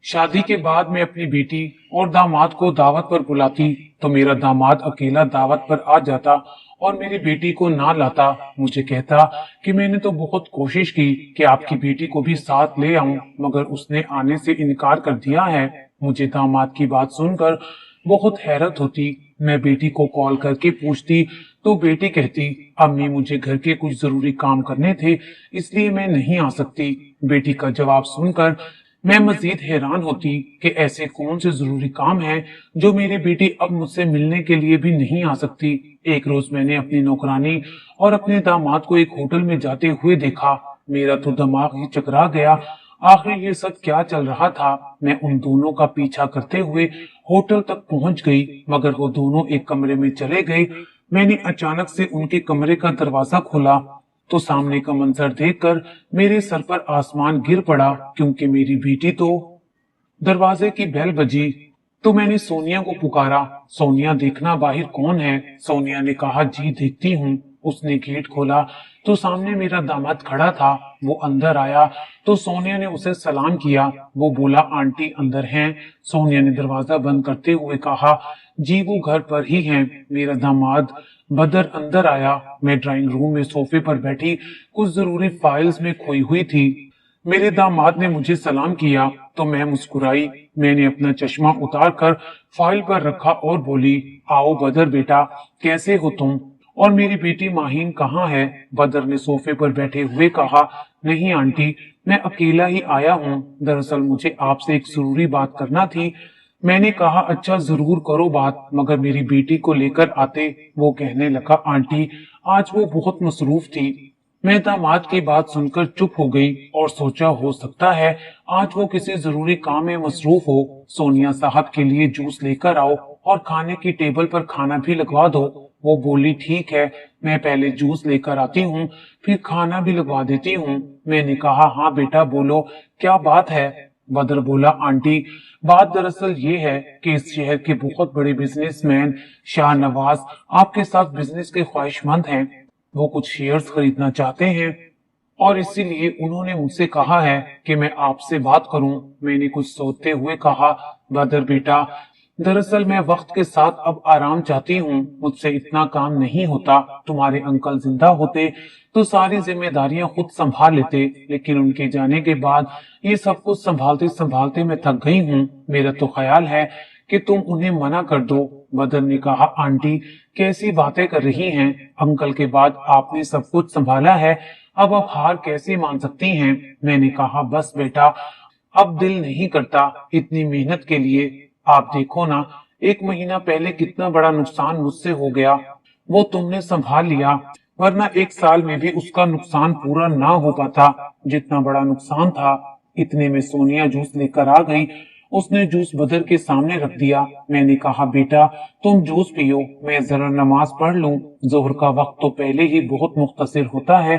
शादी के बाद मैं अपनी बेटी और दामाद को दावत पर बुलाती तो मेरा दामाद अकेला दावत पर आ जाता और मेरी बेटी को ना लाता। मुझे कहता कि मैंने तो बहुत कोशिश की कि आपकी बेटी को भी साथ ले आऊं, मगर उसने आने से इनकार कर दिया है। मुझे दामाद की बात सुनकर बहुत हैरत होती। मैं बेटी को कॉल करके पूछती तो बेटी कहती, अम्मी मुझे घर के कुछ जरूरी काम करने थे, इसलिए मैं नहीं आ सकती। बेटी का जवाब सुनकर मैं मजीद हैरान होती कि ऐसे कौन से जरूरी काम हैं जो मेरी बेटी अब मुझसे मिलने के लिए भी नहीं आ सकती। एक रोज मैंने अपनी नौकरानी और अपने दामाद को एक होटल में जाते हुए देखा। मेरा तो दिमाग ही चकरा गया। आखिर ये सब क्या चल रहा था। मैं उन दोनों का पीछा करते हुए होटल तक पहुंच गई, मगर वो दोनों एक कमरे में चले गए। मैंने अचानक से उनके कमरे का दरवाजा खोला तो सामने का मंजर देखकर मेरे सर पर आसमान गिर पड़ा, क्योंकि मेरी बेटी तो। दरवाजे की बेल बजी तो मैंने सोनिया को पुकारा, सोनिया देखना बाहर कौन है। सोनिया ने कहा, जी देखती हूँ। उसने गेट खोला तो सामने मेरा दामाद खड़ा था। वो अंदर आया तो सोनिया ने उसे सलाम किया। वो बोला, आंटी अंदर हैं। सोनिया ने दरवाजा बंद करते हुए कहा, जी वो घर पर ही हैं। मेरा दामाद बदर अंदर आया। मैं ड्राइंग रूम में सोफे पर बैठी कुछ जरूरी फाइल्स में खोई हुई थी। मेरे दामाद ने मुझे सलाम किया तो मैं मुस्कुराई। मैंने अपना चश्मा उतार कर फाइल पर रखा और बोली, आओ बदर बेटा, कैसे हो तुम, और मेरी बेटी माहीन कहाँ है। बदर ने सोफे पर बैठे हुए कहा, नहीं आंटी, मैं अकेला ही आया हूँ। दरअसल मुझे आपसे एक जरूरी बात करना थी। मैंने कहा, अच्छा जरूर करो बात, मगर मेरी बेटी को लेकर आते। वो कहने लगा, आंटी आज वो बहुत मसरूफ थी। मैं दामाद की बात सुनकर चुप हो गई और सोचा हो सकता है आज वो किसी जरूरी काम में मसरूफ हो। सोनिया साहब के लिए जूस लेकर आओ और खाने की टेबल पर खाना भी लगवा दो। वो बोली, ठीक है, मैं पहले जूस लेकर आती हूँ, फिर खाना भी लगवा देती हूँ। मैंने कहा, हाँ बेटा बोलो, क्या बात है। बदर बोला, आंटी बात दरअसल ये है कि इस शहर के बहुत बड़े बिजनेसमैन शाह नवाज आपके साथ बिजनेस के ख्वाहिशमंद हैं। वो कुछ शेयर्स खरीदना चाहते हैं और इसीलिए उन्होंने मुझसे कहा है कि मैं आपसे बात करूं। मैंने कुछ सोचते हुए कहा, बदर बेटा, दरअसल मैं वक्त के साथ अब आराम चाहती हूँ, मुझसे इतना काम नहीं होता। तुम्हारे अंकल जिंदा होते तो सारी जिम्मेदारियां खुद संभाल लेते, लेकिन उनके जाने के बाद ये सब कुछ संभालते संभालते मैं थक गई हूँ। मेरा तो ख्याल है कि तुम उन्हें मना कर दो। बदर ने कहा, आंटी कैसी बातें कर रही हैं, अंकल के बाद आपने सब कुछ संभाला है, अब आप हार कैसे मान सकती हैं। मैंने कहा, बस बेटा, अब दिल नहीं करता इतनी मेहनत के लिए। आप देखो ना, एक महीना पहले कितना बड़ा नुकसान मुझसे हो गया, वो तुमने संभाल लिया, वरना एक साल में भी उसका नुकसान पूरा ना हो पाता जितना बड़ा नुकसान था। इतने में सोनिया जूस लेकर आ गई। उसने जूस बदर के सामने रख दिया। मैंने कहा, बेटा तुम जूस पियो, मैं जरा नमाज पढ़ लूं, जोहर का वक्त तो पहले ही बहुत मुख्तसर होता है।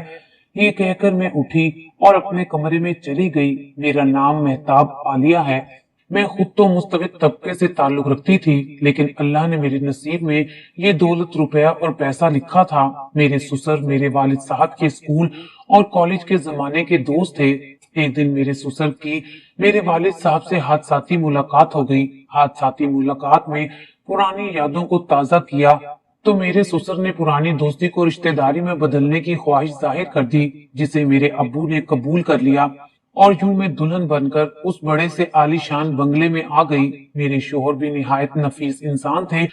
ये कहकर मैं उठी और अपने कमरे में चली गई। मेरा नाम मेहताब आलिया है। मैं खुद तो मुस्तबिद तबके से ताल्लुक रखती थी, लेकिन अल्लाह ने मेरे नसीब में ये दौलत, रुपया और पैसा लिखा था। मेरे ससुर मेरे वालिद साहब के स्कूल और कॉलेज के जमाने के दोस्त थे। एक दिन मेरे ससुर की मेरे वालिद साहब से हादसाती मुलाकात हो गई। हादसाती मुलाकात में पुरानी यादों को ताजा किया तो मेरे ससुर ने पुरानी दोस्ती को रिश्तेदारी में बदलने की ख्वाहिश जाहिर कर दी, जिसे मेरे अब्बू ने कबूल कर लिया और यूं मैं दुल्हन बनकर उस बड़े से आलीशान बंगले में आ गई। मेरे शोहर भी निहायत नफीस इंसान थे।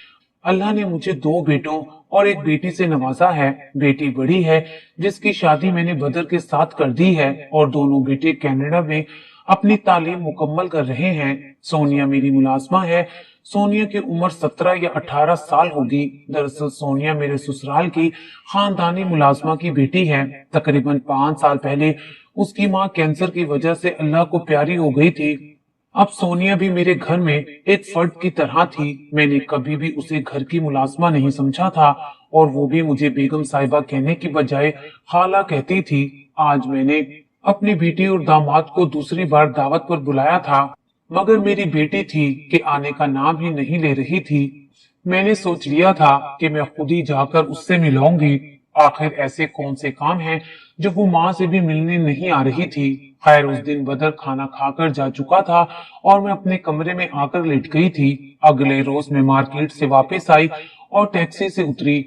अल्लाह ने मुझे दो बेटों और एक बेटी से नवाजा है। बेटी बड़ी है, जिसकी शादी मैंने बदर के साथ कर दी है, और दोनों बेटे कनाडा में अपनी तालीम मुकम्मल कर रहे हैं। सोनिया मेरी मुलाजमा है। सोनिया की उम्र 17 या 18 साल होगी। दरअसल सोनिया मेरे ससुराल की खानदानी मुलाजमा की बेटी है। तकरीबन 5 साल पहले उसकी माँ कैंसर की वजह से अल्लाह को प्यारी हो गई थी। अब सोनिया भी मेरे घर में एक फर्द की तरह थी। मैंने कभी भी उसे घर की मुलाजमा नहीं समझा था, और वो भी मुझे बेगम साहिबा कहने की बजाय खाला कहती थी। आज मैंने अपनी बेटी और दामाद को दूसरी बार दावत पर बुलाया था, मगर मेरी बेटी थी कि आने का नाम ही नहीं ले रही थी। मैंने सोच लिया था कि मैं खुद ही जाकर उससे मिलाऊंगी। आखिर ऐसे कौन से काम हैं जो वो माँ से भी मिलने नहीं आ रही थी। खैर उस दिन बदर खाना खाकर जा चुका था और मैं अपने कमरे में आकर लेट गई थी। अगले रोज मैं मार्केट से वापस आई और टैक्सी से उतरी।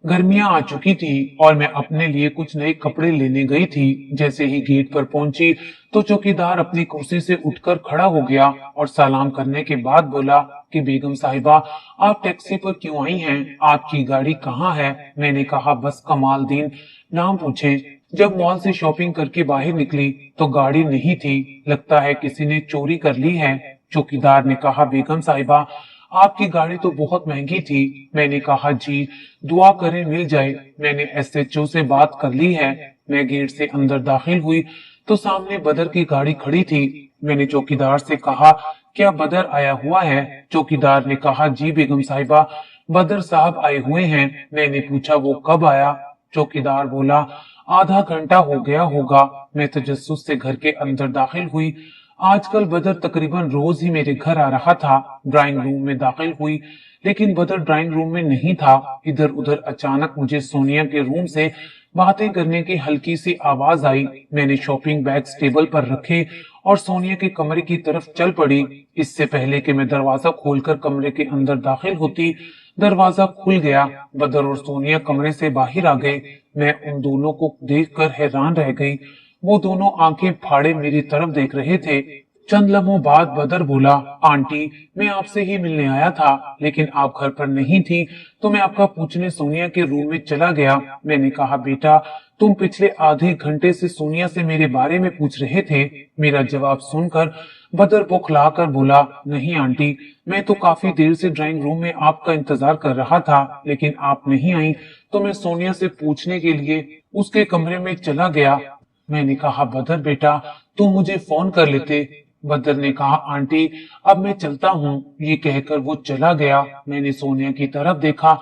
गर्मियां आ चुकी थी और मैं अपने लिए कुछ नए कपड़े लेने गई थी। जैसे ही गेट पर पहुंची तो चौकीदार अपनी कुर्सी से उठकर खड़ा हो गया और सलाम करने के बाद बोला कि बेगम साहिबा, आप टैक्सी पर क्यों आई हैं? आपकी गाड़ी कहाँ है? मैंने कहा बस कमालदीन नाम पूछे। जब मॉल से शॉपिंग करके बाहर निकली तो गाड़ी नहीं थी, लगता है किसी ने चोरी कर ली है। चौकीदार ने कहा बेगम साहिबा, आपकी गाड़ी तो बहुत महंगी थी। मैंने कहा जी, दुआ करें मिल जाए। मैंने एसएचओ से बात कर ली है। मैं गेट से अंदर दाखिल हुई तो सामने बदर की गाड़ी खड़ी थी। मैंने चौकीदार से कहा क्या बदर आया हुआ है? चौकीदार ने कहा जी बेगम साहिबा, बदर साहब आए हुए हैं। मैंने पूछा वो कब आया? चौकीदार बोला आधा घंटा हो गया होगा। मैं तजस्सुस से घर के अंदर दाखिल हुई। आजकल बदर तकरीबन रोज ही मेरे घर आ रहा था। ड्राइंग रूम में दाखिल हुई लेकिन बदर ड्राइंग रूम में नहीं था। इधर उधर अचानक मुझे सोनिया के रूम से बातें करने की हल्की सी आवाज आई। मैंने शॉपिंग बैग्स टेबल पर रखे और सोनिया के कमरे की तरफ चल पड़ी। इससे पहले कि मैं दरवाजा खोलकर कमरे के अंदर दाखिल होती, दरवाजा खुल गया। बदर और सोनिया कमरे से बाहर आ गए। मैं उन दोनों को देखकर हैरान रह गई। वो दोनों आंखें फाड़े मेरी तरफ देख रहे थे। चंद लम्हों बाद बदर बोला आंटी, मैं आपसे ही मिलने आया था लेकिन आप घर पर नहीं थी तो मैं आपका पूछने सोनिया के रूम में चला गया। मैंने कहा बेटा, तुम पिछले आधे घंटे से सोनिया से मेरे बारे में पूछ रहे थे। मेरा जवाब सुनकर बदर बौखला कर बोला नहीं आंटी, मैं तो काफी देर से ड्राइंग रूम में आपका इंतजार कर रहा था लेकिन आप नहीं आई तो मैं सोनिया से पूछने के लिए उसके कमरे में चला गया। मैंने कहा बदर बेटा, तुम मुझे फोन कर लेते। बदर ने कहा आंटी अब मैं चलता हूँ। ये कहकर वो चला गया। मैंने सोनिया की तरफ देखा,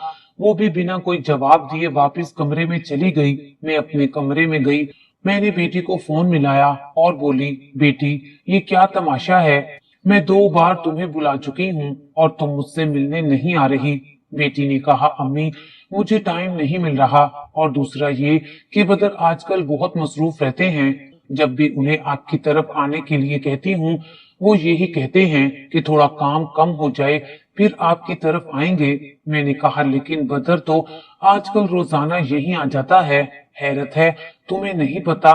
वो भी बिना कोई जवाब दिए वापस कमरे में चली गई। मैं अपने कमरे में गई। मैंने बेटी को फोन मिलाया और बोली बेटी, ये क्या तमाशा है? मैं 2 बार तुम्हें बुला चुकी हूँ और तुम मुझसे मिलने नहीं आ रही। बेटी ने कहा अम्मी, मुझे टाइम नहीं मिल रहा और दूसरा ये कि बदर आजकल बहुत मसरूफ रहते हैं। जब भी उन्हें आपकी तरफ आने के लिए कहती हूँ वो यही कहते हैं कि थोड़ा काम कम हो जाए फिर आपकी तरफ आएंगे। मैंने कहा लेकिन बदर तो आजकल रोजाना यही आ जाता है। हैरत है, तुम्हें नहीं पता?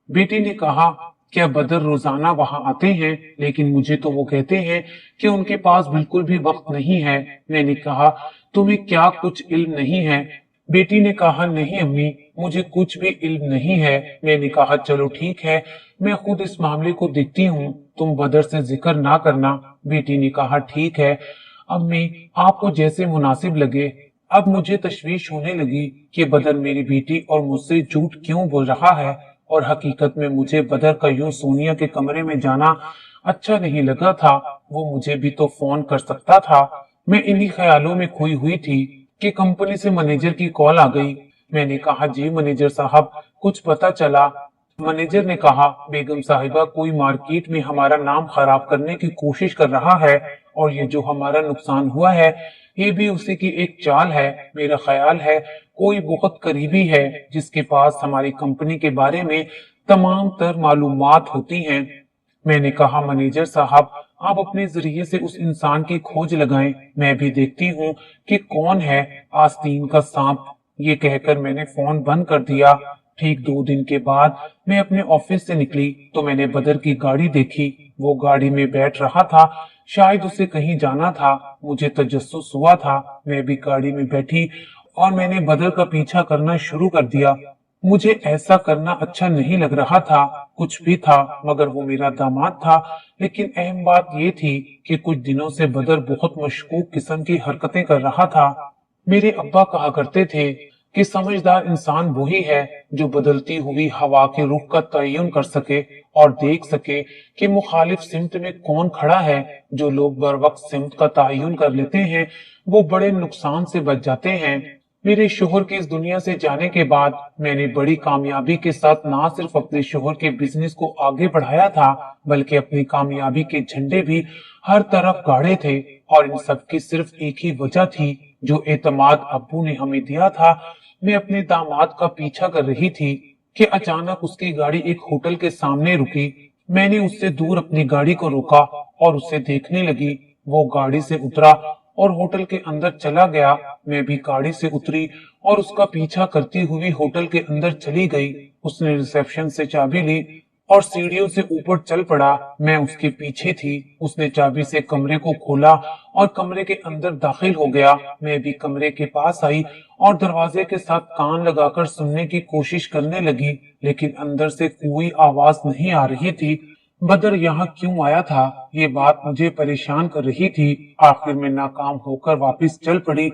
बेटी ने कहा क्या बदर रोजाना वहां आते हैं? लेकिन मुझे तो वो कहते हैं कि उनके पास बिल्कुल भी वक्त नहीं है। मैंने कहा तुम्हें क्या कुछ इल्म नहीं है? बेटी ने कहा नहीं अम्मी, मुझे कुछ भी इल्म नहीं है। मैंने कहा चलो ठीक है, मैं खुद इस मामले को देखती हूँ, तुम बदर से जिक्र ना करना। बेटी ने कहा ठीक है अम्मी, आपको जैसे मुनासिब लगे। अब मुझे तशवीश होने लगी कि बदर मेरी बेटी और मुझसे झूठ क्यों बोल रहा है और हकीकत में मुझे बदर का यूं सोनिया के कमरे में जाना अच्छा नहीं लगा था। वो मुझे भी तो फोन कर सकता था। मैं इन्हीं ख्यालों में खोई हुई थी कि कंपनी से मैनेजर की कॉल आ गई। मैंने कहा जी मैनेजर साहब, कुछ पता चला? मैनेजर ने कहा बेगम साहिबा, कोई मार्केट में हमारा नाम खराब करने की कोशिश कर रहा है और ये जो हमारा नुकसान हुआ है ये भी उसी की एक चाल है। मेरा ख्याल है कोई बहुत करीबी है जिसके पास हमारी कंपनी के बारे में तमाम तर मालूमात होती हैं। मैंने कहा मैनेजर साहब, आप अपने जरिए से उस इंसान की खोज लगाएं, मैं भी देखती हूँ कि कौन है आस्तीन का सांप। ये कहकर मैंने फोन बंद कर दिया। ठीक 2 दिन के बाद मैं अपने ऑफिस से निकली तो मैंने बदर की गाड़ी देखी। वो गाड़ी में बैठ रहा था, शायद उसे कहीं जाना था। मुझे तजस्सुस हुआ था। मैं भी गाड़ी में बैठी और मैंने बदर का पीछा करना शुरू कर दिया। मुझे ऐसा करना अच्छा नहीं लग रहा था, कुछ भी था मगर वो मेरा दामाद था। लेकिन अहम बात ये थी कि कुछ दिनों से बदर बहुत मशकूक किस्म की हरकतें कर रहा था। मेरे अब्बा कहा करते थे कि समझदार इंसान वही है जो बदलती हुई हवा के रुख का तयन कर सके और देख सके कि मुखालिफ सिमत में कौन खड़ा है। जो लोग बर वक्त सिमत का तयन कर लेते हैं वो बड़े नुकसान से बच जाते हैं। मेरे शोहर के इस दुनिया से जाने के बाद मैंने बड़ी कामयाबी के साथ ना सिर्फ अपने शोहर के बिजनेस को आगे बढ़ाया था बल्कि अपनी कामयाबी के झंडे भी हर तरफ गाड़े थे। और इन सब की सिर्फ एक ही वजह थी, जो एतमाद अब्बू ने हमें दिया था। मैं अपने दामाद का पीछा कर रही थी। कि अचानक उसकी गाड़ी एक होटल के सामने रुकी। मैंने उससे दूर अपनी गाड़ी को रोका और उसे देखने लगी। वो गाड़ी से उतरा और होटल के अंदर चला गया। मैं भी गाड़ी से उतरी और उसका पीछा करती हुई होटल के अंदर चली गई। उसने रिसेप्शन से चाबी ली और सीढ़ियों से ऊपर चल पड़ा। मैं उसके पीछे थी। उसने चाबी से कमरे को खोला और कमरे के अंदर दाखिल हो गया। मैं भी कमरे के पास आई और दरवाजे के साथ कान लगाकर सुनने की कोशिश करने लगी, लेकिन अंदर से कोई आवाज नहीं आ रही थी। बदर यहाँ क्यों आया था, ये बात मुझे परेशान कर रही थी। आखिर में नाकाम होकर वापस चल पड़ी।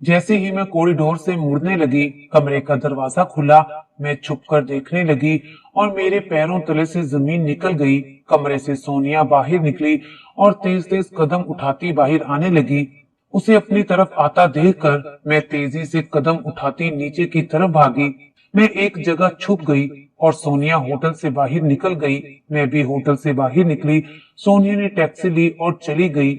जैसे ही मैं कॉरिडोर से मुड़ने लगी, कमरे का दरवाजा खुला। मैं छुपकर देखने लगी और मेरे पैरों तले से जमीन निकल गई। कमरे से सोनिया बाहर निकली और तेज तेज कदम उठाती बाहर आने लगी। उसे अपनी तरफ आता देखकर मैं तेजी से कदम उठाती नीचे की तरफ भागी। मैं एक जगह छुप गई और सोनिया होटल से बाहर निकल गई। मैं भी होटल से बाहर निकली। सोनिया ने टैक्सी ली और चली गई।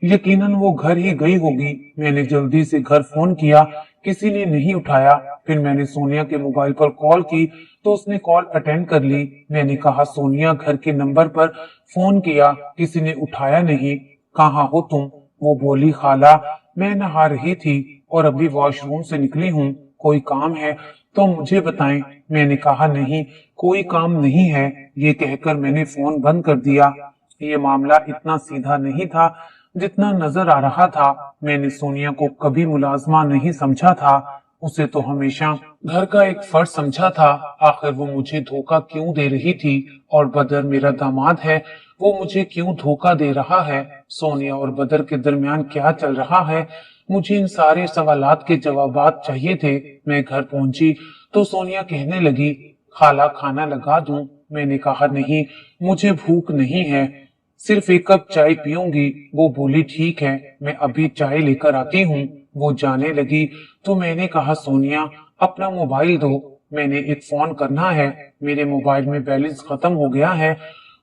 यकीनन वो घर ही गई होगी। मैंने जल्दी से घर फोन किया, किसी ने नहीं उठाया। फिर मैंने सोनिया के मोबाइल पर कॉल की तो उसने कॉल अटेंड कर ली। मैंने कहा, सोनिया घर के नंबर पर फोन किया, किसी ने उठाया नहीं, कहाँ हो तुम? वो बोली, खाला मैं नहा रही थी और अभी वॉशरूम से निकली हूँ, कोई काम है तो मुझे बताएं। मैंने कहा, नहीं कोई काम नहीं है। ये कहकर मैंने फोन बंद कर दिया। ये मामला इतना सीधा नहीं था जितना नजर आ रहा था। मैंने सोनिया को कभी मुलाजमा नहीं समझा था, उसे तो हमेशा घर का एक फर्ज समझा था। आखिर वो मुझे धोखा क्यों दे रही थी? और बदर मेरा दामाद है, वो मुझे क्यों धोखा दे रहा है? सोनिया और बदर के दरमियान क्या चल रहा है? मुझे इन सारे सवालात के जवाबात चाहिए थे। मैं घर पहुंची तो सोनिया कहने लगी, खाला खाना लगा दूं? मैंने कहा, नहीं मुझे भूख नहीं है, सिर्फ एक कप चाय पीऊंगी। वो बोली, ठीक है मैं अभी चाय लेकर आती हूँ। वो जाने लगी तो मैंने कहा, सोनिया अपना मोबाइल दो, मैंने एक फोन करना है, मेरे मोबाइल में बैलेंस खत्म हो गया है।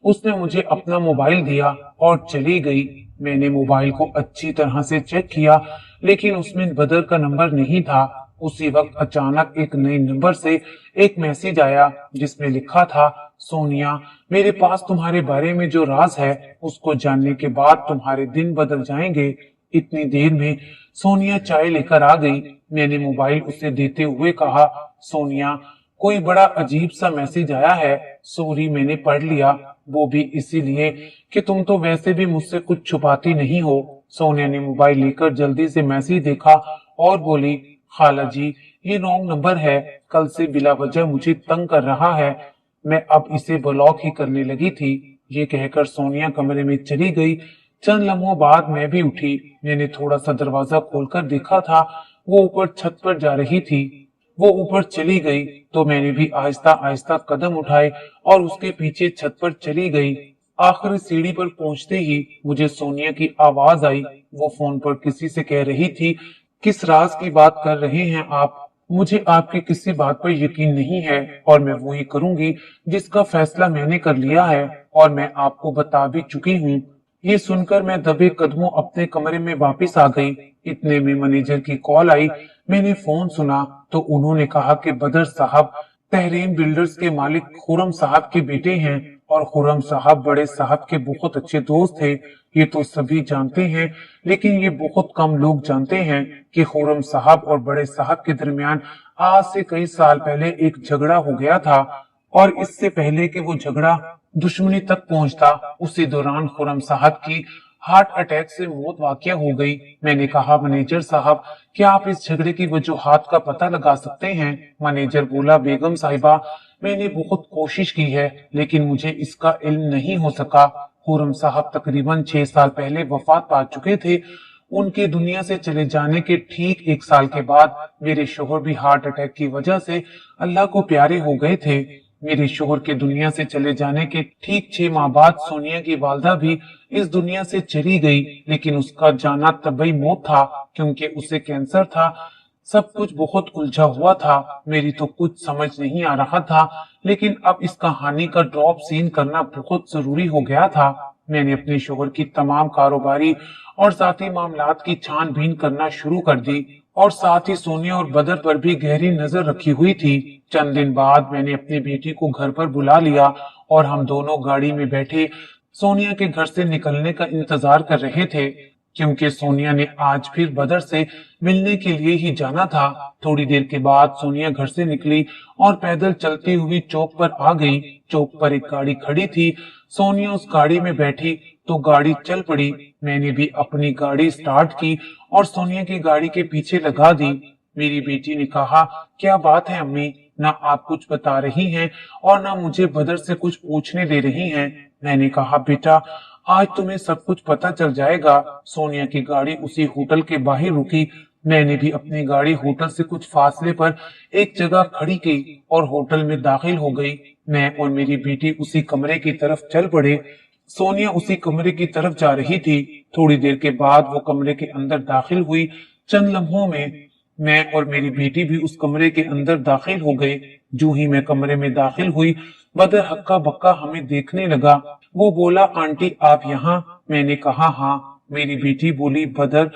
उसने मुझे अपना मोबाइल दिया और चली गई। मैंने मोबाइल को अच्छी तरह से चेक किया, लेकिन उसमें बदर का नंबर नहीं था। उसी वक्त अचानक एक नए नंबर से एक मैसेज आया जिसमें लिखा था, सोनिया मेरे पास तुम्हारे बारे में जो राज है उसको जानने के बाद तुम्हारे दिन बदल जाएंगे। इतनी देर में सोनिया चाय लेकर आ गई। मैंने मोबाइल उसे देते हुए कहा, सोनिया कोई बड़ा अजीब सा मैसेज आया है, सॉरी मैंने पढ़ लिया, वो भी इसीलिए कि तुम तो वैसे भी मुझसे कुछ छुपाती नहीं हो। सोनिया ने मोबाइल लेकर जल्दी से मैसेज देखा और बोली, खाला जी ये रॉन्ग नंबर है, कल से बिला वजह मुझे तंग कर रहा है, मैं अब इसे ब्लॉक ही करने लगी थी। ये कहकर सोनिया कमरे में चली गई। चंद लम्हों बाद मैं भी उठी। मैंने थोड़ा सा दरवाजा खोलकर देखा था, वो ऊपर छत पर जा रही थी। वो ऊपर चली गई तो मैंने भी आहिस्ता आहिस्ता कदम उठाए और उसके पीछे छत पर चली गई। आखिरी सीढ़ी पर पहुंचते ही मुझे सोनिया की आवाज आई। वो फोन पर किसी से कह रही थी, किस राज की बात कर रहे हैं आप? मुझे आपकी किसी बात पर यकीन नहीं है और मैं वही करूंगी जिसका फैसला मैंने कर लिया है और मैं आपको बता भी चुकी हूँ। ये सुनकर मैं दबे कदमों अपने कमरे में वापस आ गई। इतने में मैनेजर की कॉल आई। मैंने फोन सुना तो उन्होंने कहा कि बदर साहब तहरीम बिल्डर्स के मालिक खुरम साहब के बेटे हैं और खुरम साहब बड़े साहब के बहुत अच्छे दोस्त थे। ये तो सभी जानते हैं, लेकिन ये बहुत कम लोग जानते हैं कि खुरम साहब और बड़े साहब के दरमियान आज से कई साल पहले एक झगड़ा हो गया था और इससे पहले कि वो झगड़ा दुश्मनी तक पहुंचता, उसी दौरान खुरम साहब की हार्ट अटैक से मौत वाकया हो गई। मैंने कहा, मैनेजर साहब क्या आप इस झगड़े की वजूहात का पता लगा सकते हैं? मैनेजर बोला, बेगम साहिबा मैंने बहुत कोशिश की है लेकिन मुझे इसका इल्म नहीं हो सका। खुरम साहब तकरीबन 6 साल पहले वफात पा चुके थे। उनके दुनिया से चले जाने के ठीक 1 साल के बाद मेरे शोहर भी हार्ट अटैक की वजह से अल्लाह को प्यारे हो गए थे। मेरे शोहर के दुनिया से चले जाने के ठीक 6 माह बाद सोनिया की वालदा भी इस दुनिया से चली गई, लेकिन उसका जाना तबई मौत था क्योंकि उसे कैंसर था। सब कुछ बहुत उलझा हुआ था, मेरी तो कुछ समझ नहीं आ रहा था, लेकिन अब इस कहानी का ड्रॉप सीन करना बहुत जरूरी हो गया था। मैंने अपने शोहर की तमाम कारोबारी और जाती मामलात की छानबीन करना शुरू कर दी और साथ ही सोनिया और बदर पर भी गहरी नजर रखी हुई थी। चंद दिन बाद मैंने अपनी बेटी को घर पर बुला लिया और हम दोनों गाड़ी में बैठे सोनिया के घर से निकलने का इंतजार कर रहे थे, क्योंकि सोनिया ने आज फिर बदर से मिलने के लिए ही जाना था। थोड़ी देर के बाद सोनिया घर से निकली और पैदल चलती हुई चौक पर आ गई। चौक पर एक गाड़ी खड़ी थी। सोनिया उस गाड़ी में बैठी तो गाड़ी चल पड़ी। मैंने भी अपनी गाड़ी स्टार्ट की और सोनिया की गाड़ी के पीछे लगा दी। मेरी बेटी ने कहा, क्या बात है अम्मी, ना आप कुछ बता रही हैं और ना मुझे बदर से कुछ पूछने दे रही हैं। मैंने कहा, बेटा आज तुम्हें सब कुछ पता चल जाएगा। सोनिया की गाड़ी उसी होटल के बाहर रुकी। मैंने भी अपनी गाड़ी होटल से कुछ फासले पर एक जगह खड़ी की और होटल में दाखिल हो गई। मैं और मेरी बेटी उसी कमरे की तरफ चल पड़े। सोनिया उसी कमरे की तरफ जा रही थी। थोड़ी देर के बाद वो कमरे के अंदर दाखिल हुई। चंद लम्हों में मैं और मेरी बेटी भी उस कमरे के अंदर दाखिल हो गए। जो ही मैं कमरे में दाखिल हुई, बदर हक्का बक्का हमें देखने लगा। वो बोला, आंटी आप यहाँ? मैंने कहा हाँ। मेरी बेटी बोली, बदर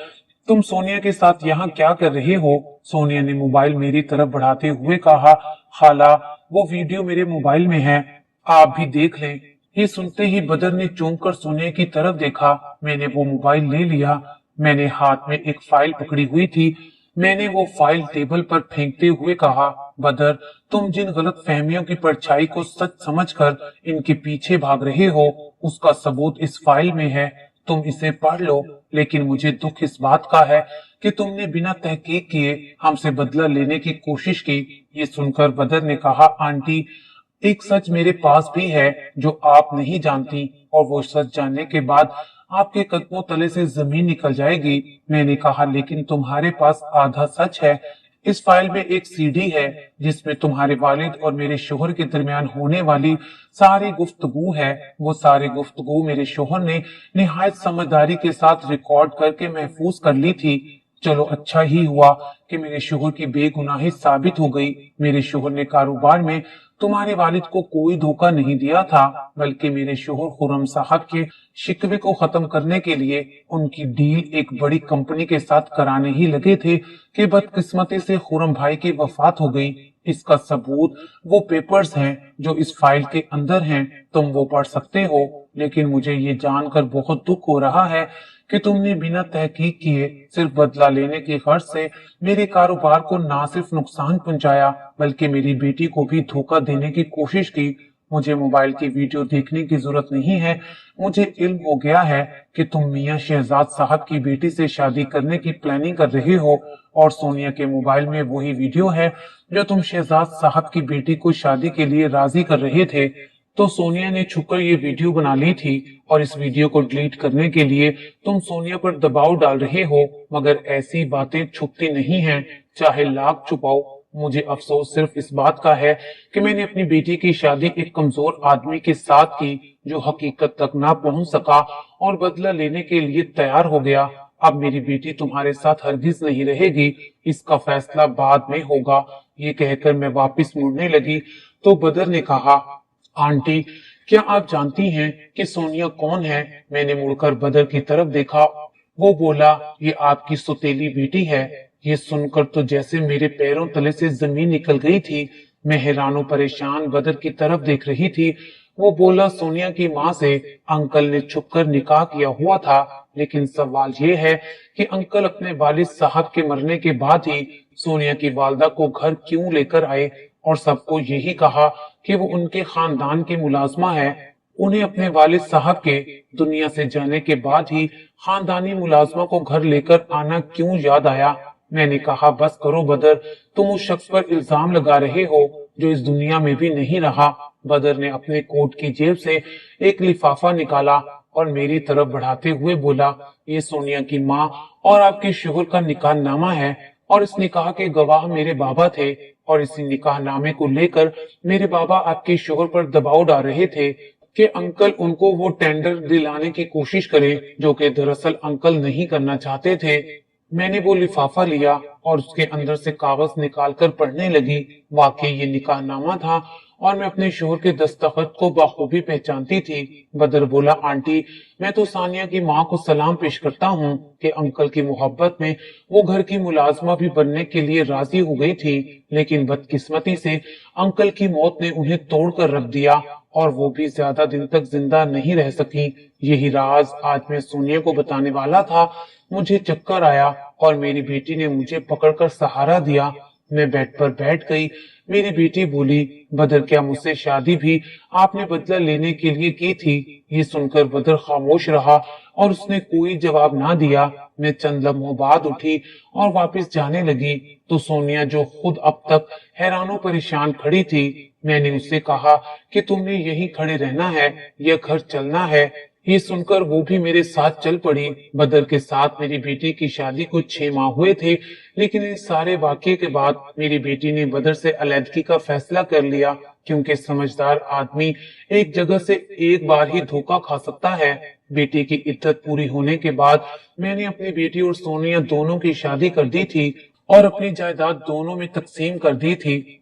तुम सोनिया के साथ यहाँ क्या कर रहे हो? सोनिया ने मोबाइल मेरी तरफ बढ़ाते हुए कहा, खाला वो वीडियो मेरे मोबाइल में है, आप भी देख लें। ये सुनते ही बदर ने चौंक कर सोनिया की तरफ देखा। मैंने वो मोबाइल ले लिया। मैंने हाथ में एक फाइल पकड़ी हुई थी। मैंने वो फाइल टेबल पर फेंकते हुए कहा, बदर तुम जिन गलत फहमियों की परछाई को सच समझकर इनके पीछे भाग रहे हो, उसका सबूत इस फाइल में है। तुम इसे पढ़ लो। लेकिन मुझे दुख इस बात का है कि तुमने बिना तहकीक किए हमसे बदला लेने की कोशिश की। ये सुनकर बदर ने कहा, आंटी एक सच मेरे पास भी है जो आप नहीं जानती, और वो सच जानने के बाद आपके कदमों तले से जमीन निकल जाएगी। मैंने कहा, लेकिन तुम्हारे पास आधा सच है। इस फाइल में एक सीडी है जिसमें तुम्हारे वालिद और मेरे शोहर के दरमियान होने वाली सारी गुफ्तगू है। वो सारी गुफ्तगू मेरे शोहर ने निहायत समझदारी के साथ रिकॉर्ड करके महफूज कर ली थी। चलो अच्छा ही हुआ कि मेरे शोहर की बेगुनाही साबित हो गई। मेरे शोहर ने कारोबार में तुम्हारे वालिद को कोई धोखा नहीं दिया था, बल्कि मेरे शोहर खुर्रम साहब के शिकवे को खत्म करने के लिए उनकी डील एक बड़ी कंपनी के साथ कराने ही लगे थे कि बदकिस्मती से खुर्रम भाई की वफात हो गई। इसका सबूत वो पेपर्स हैं जो इस फाइल के अंदर हैं। तुम वो पढ़ सकते हो। लेकिन मुझे ये जानकर बहुत दुख हो रहा है कि तुमने बिना तहकीक किए सिर्फ बदला लेने की गर्ज से मेरे कारोबार को ना सिर्फ नुकसान पहुंचाया, बल्कि मेरी बेटी को भी धोखा देने की कोशिश की। मुझे मोबाइल की वीडियो देखने की जरूरत नहीं है। मुझे इल्म हो गया है कि तुम मियां शहजाद साहब की बेटी से शादी करने की प्लानिंग कर रहे हो, और सोनिया के मोबाइल में वही वीडियो है जो तुम शहजाद साहब की बेटी को शादी के लिए राजी कर रहे थे। तो सोनिया ने छुपकर ये वीडियो बना ली थी, और इस वीडियो को डिलीट करने के लिए तुम सोनिया पर दबाव डाल रहे हो। मगर ऐसी बातें छुपती नहीं हैं, चाहे लाख छुपाओ। मुझे अफसोस सिर्फ इस बात का है कि मैंने अपनी बेटी की शादी एक कमजोर आदमी के साथ की जो हकीकत तक ना पहुंच सका और बदला लेने के लिए तैयार हो गया। अब मेरी बेटी तुम्हारे साथ हरगिज नहीं रहेगी, इसका फैसला बाद में होगा। ये कहकर मैं वापस मुड़ने लगी तो बदर ने कहा, आंटी क्या आप जानती हैं कि सोनिया कौन है? मैंने मुड़कर बदर की तरफ देखा। वो बोला, ये आपकी सौतेली बेटी है। ये सुनकर तो जैसे मेरे पैरों तले से जमीन निकल गई थी। मैं हैरान परेशान बदर की तरफ देख रही थी। वो बोला, सोनिया की माँ से अंकल ने छुपकर निकाह किया हुआ था, लेकिन सवाल ये है कि अंकल अपने वालिद साहब के मरने के बाद ही सोनिया की वालदा को घर क्यों लेकर आए और सबको यही कहा कि वो उनके खानदान की मुलाजमा है। उन्हें अपने वालिद साहब के दुनिया से जाने के बाद ही खानदानी मुलाजमा को घर लेकर आना क्यों याद आया? मैंने कहा, बस करो बदर, तुम उस शख्स पर इल्जाम लगा रहे हो जो इस दुनिया में भी नहीं रहा। बदर ने अपने कोट की जेब से एक लिफाफा निकाला और मेरी तरफ बढ़ाते हुए बोला, ये सोनिया की माँ और आपके शोहर का निकाह नामा है, और इस निकाह के गवाह मेरे बाबा थे, और इसी निकाह नामे को लेकर मेरे बाबा आपके शोहर पर दबाव डाल रहे थे कि अंकल उनको वो टेंडर दिलाने की कोशिश करें जो कि दरअसल अंकल नहीं करना चाहते थे। मैंने वो लिफाफा लिया और उसके अंदर से कागज निकालकर पढ़ने लगी। वाकई ये निकाहनामा था और मैं अपने शोहर के दस्तखत को बखूबी पहचानती थी। बदर बोला, आंटी, मैं तो सानिया की माँ को सलाम पेश करता हूँ कि अंकल की मोहब्बत में वो घर की मुलाजमा भी बनने के लिए राजी हो गई थी, लेकिन बदकिस्मती से अंकल की मौत ने उन्हें तोड़ कर रख दिया और वो भी ज्यादा दिन तक जिंदा नहीं रह सकी। यही राज आज मैं सोनिया को बताने वाला था। मुझे चक्कर आया और मेरी बेटी ने मुझे पकड़कर सहारा दिया। मैं बेड पर बैठ गई। मेरी बेटी बोली, बदर, क्या मुझसे शादी भी आपने बदला लेने के लिए की थी? ये सुनकर बदर खामोश रहा और उसने कोई जवाब ना दिया। मैं चंद लम्हों बाद उठी और वापस जाने लगी तो सोनिया, जो खुद अब तक हैरानो परेशान खड़ी थी, मैंने उससे कहा कि तुमने यहीं खड़े रहना है या घर चलना है। ये सुनकर वो भी मेरे साथ चल पड़ी। बदर के साथ मेरी बेटी की शादी को 6 माह हुए थे, लेकिन इस सारे वाकये के बाद मेरी बेटी ने बदर से अलैदगी का फैसला कर लिया, क्योंकि समझदार आदमी एक जगह से एक बार ही धोखा खा सकता है। बेटी की इद्दत पूरी होने के बाद मैंने अपनी बेटी और सोनिया दोनों की शादी कर दी थी और अपनी जायदाद दोनों में तकसीम कर दी थी।